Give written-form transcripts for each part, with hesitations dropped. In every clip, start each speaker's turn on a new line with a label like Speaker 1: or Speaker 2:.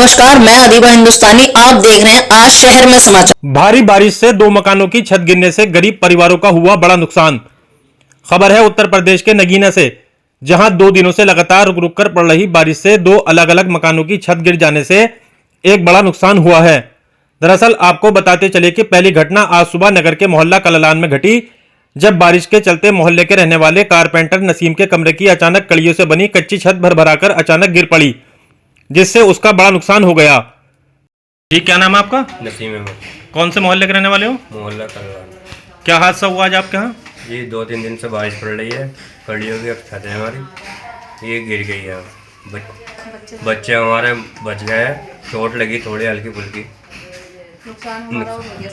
Speaker 1: नमस्कार, मैं अधिबा हिंदुस्तानी। आप देख रहे हैं आज शहर में समाचार।
Speaker 2: भारी बारिश से दो मकानों की छत गिरने से गरीब परिवारों का हुआ बड़ा नुकसान। खबर है उत्तर प्रदेश के नगीना से, जहां 2 दिनों से लगातार रुक रुक कर पड़ रही बारिश से 2 अलग अलग मकानों की छत गिर जाने से एक बड़ा नुकसान हुआ है। दरअसल आपको बताते चले कि पहली घटना आज सुबह नगर के मोहल्ला कलालान में घटी, जब बारिश के चलते मोहल्ले के रहने वाले कारपेंटर नसीम के कमरे की अचानक कड़ियों से बनी कच्ची छत भरभराकर अचानक गिर पड़ी, जिससे उसका बड़ा नुकसान हो गया। जी, क्या नाम है आपका?
Speaker 3: नसीम अहमद।
Speaker 2: कौन से मोहल्ले के रहने वाले हो?
Speaker 3: मोहल्ला कलवान।
Speaker 2: क्या हादसा हुआ आज आपके यहाँ?
Speaker 3: ये 2-3 दिन से बारिश पड़ रही है, कड़ियों की छत है हमारी, ये गिर गई है। बच्चे हमारे बच गए, चोट लगी थोड़ी हल्की फुल्की।
Speaker 4: नुकसान हमारा हो गया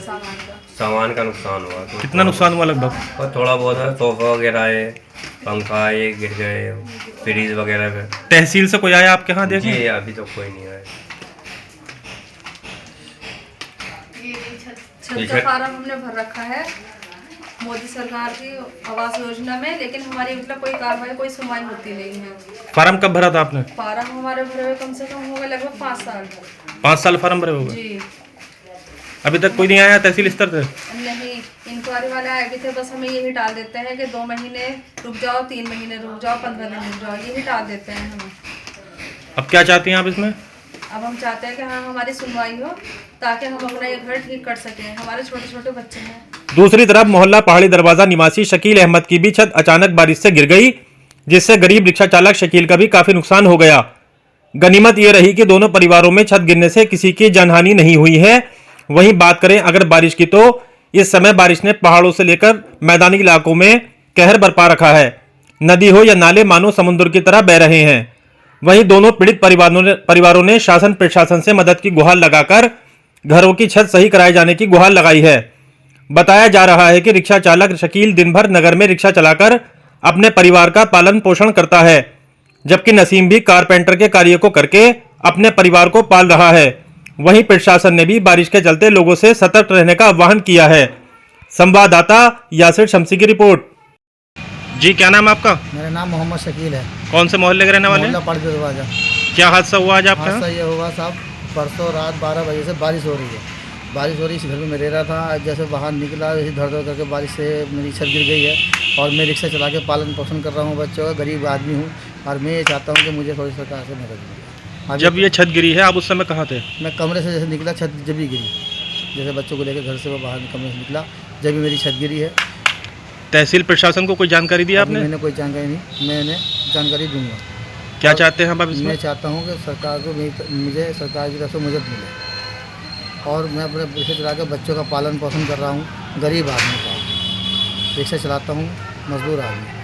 Speaker 3: सामान का नुकसान हुआ। तो
Speaker 2: कितना नुकसान हुआ लगभग?
Speaker 3: और थोड़ा बहुत है, सोफा वगैरह है, पंखा ये गिर गए, फ्रिज वगैरह पे।
Speaker 2: तहसील से कोई आया आपके यहाँ देखने?
Speaker 3: जी अभी तो कोई नहीं आया।
Speaker 4: छत का फार्म हमने भर रखा है मोदी सरकार की आवास योजना में, लेकिन हमारी मतलब कोई कार्रवाई कोई सुनवाई होती नहीं है।
Speaker 2: फार्म कब भरा था आपने?
Speaker 4: फार्म हमारे भरे हुए कम से कम हो गए लगभग 5 साल।
Speaker 2: 5 साल फार्म भरे हुए?
Speaker 4: जी
Speaker 2: अभी तक कोई नहीं आया तहसील स्तर से?
Speaker 4: नहीं, इंक्वायरी वाले आए भी थे, बस हमें यही टाल देते हैं कि 2 महीने रुक जाओ, 3 महीने रुक जाओ, 15 दिन रुक जाओ, यही टाल देते हैं हमें।
Speaker 2: अब क्या चाहती हैं आप इसमें?
Speaker 4: अब हम चाहते हैं कि हाँ हमारी सुनवाई हो, ताकि हम अपना ये घर ठीक कर सकें। हमारे छोटे छोटे बच्चे हैं।
Speaker 2: दूसरी तरफ मोहल्ला पहाड़ी दरवाजा निवासी शकील अहमद की भी छत अचानक बारिश से गिर गई, जिससे गरीब रिक्शा चालक शकील का भी काफी नुकसान हो गया। गनीमत यह रही कि दोनों परिवारों में छत गिरने से किसी की जानहानि नहीं हुई है। वहीं बात करें अगर बारिश की, तो इस समय बारिश ने पहाड़ों से लेकर मैदानी इलाकों में कहर बरपा रखा है। नदी हो या नाले मानो समुद्र की तरह बह रहे हैं। वहीं दोनों पीड़ित परिवारों ने शासन प्रशासन से मदद की गुहार लगाकर घरों की छत सही कराए जाने की गुहार लगाई है। बताया जा रहा है कि रिक्शा चालक शकील दिन भर नगर में रिक्शा चलाकर अपने परिवार का पालन पोषण करता है, जबकि नसीम भी कारपेंटर के कार्य को करके अपने परिवार को पाल रहा है। वहीं प्रशासन ने भी बारिश के चलते लोगों से सतर्क रहने का आह्वान किया है। संवाददाता यासिर शमसी की रिपोर्ट। जी, क्या नाम आपका?
Speaker 5: मेरा नाम मोहम्मद शकील है।
Speaker 2: कौन से मोहल्ले के रहने वाले?
Speaker 5: मोहल्ला पहाड़ी दरवाजा।
Speaker 2: क्या हादसा हुआ आज आपका?
Speaker 5: हादसा ये हुआ साहब, परसों रात 12 बजे से बारिश हो रही है। बारिश हो रही, इस घर में मैं रह रहा था। आज जैसे बाहर निकला, वैसे धड़ धड़ करके बारिश से मेरी छत गिर गई है और मैं रिक्शा चला के पालन पोषण कर रहा हूँ बच्चों का। गरीब आदमी हूँ और मैं ये चाहता हूँ कि मुझे थोड़ी सरकार से मदद मिले।
Speaker 2: जब ये छत गिरी है आप उस समय कहाँ थे?
Speaker 5: मैं कमरे से जैसे निकला, छत जब ही गिरी, जैसे बच्चों को लेकर घर से वो बाहर कमरे से निकला, जब भी मेरी छत गिरी है।
Speaker 2: तहसील प्रशासन को कोई जानकारी दी आपने?
Speaker 5: मैंने कोई जानकारी नहीं, मैंने जानकारी दूंगा।
Speaker 2: क्या चाहते हैं आप इसमें?
Speaker 5: मैं चाहता हूँ कि सरकार को मुझे सरकार की तरफ से मदद मिले और मैं अपने रिक्शा चला कर बच्चों का पालन पोषण कर रहा हूँ। गरीब आदमी का रिक्शा चलाता हूँ, मजदूर आदमी।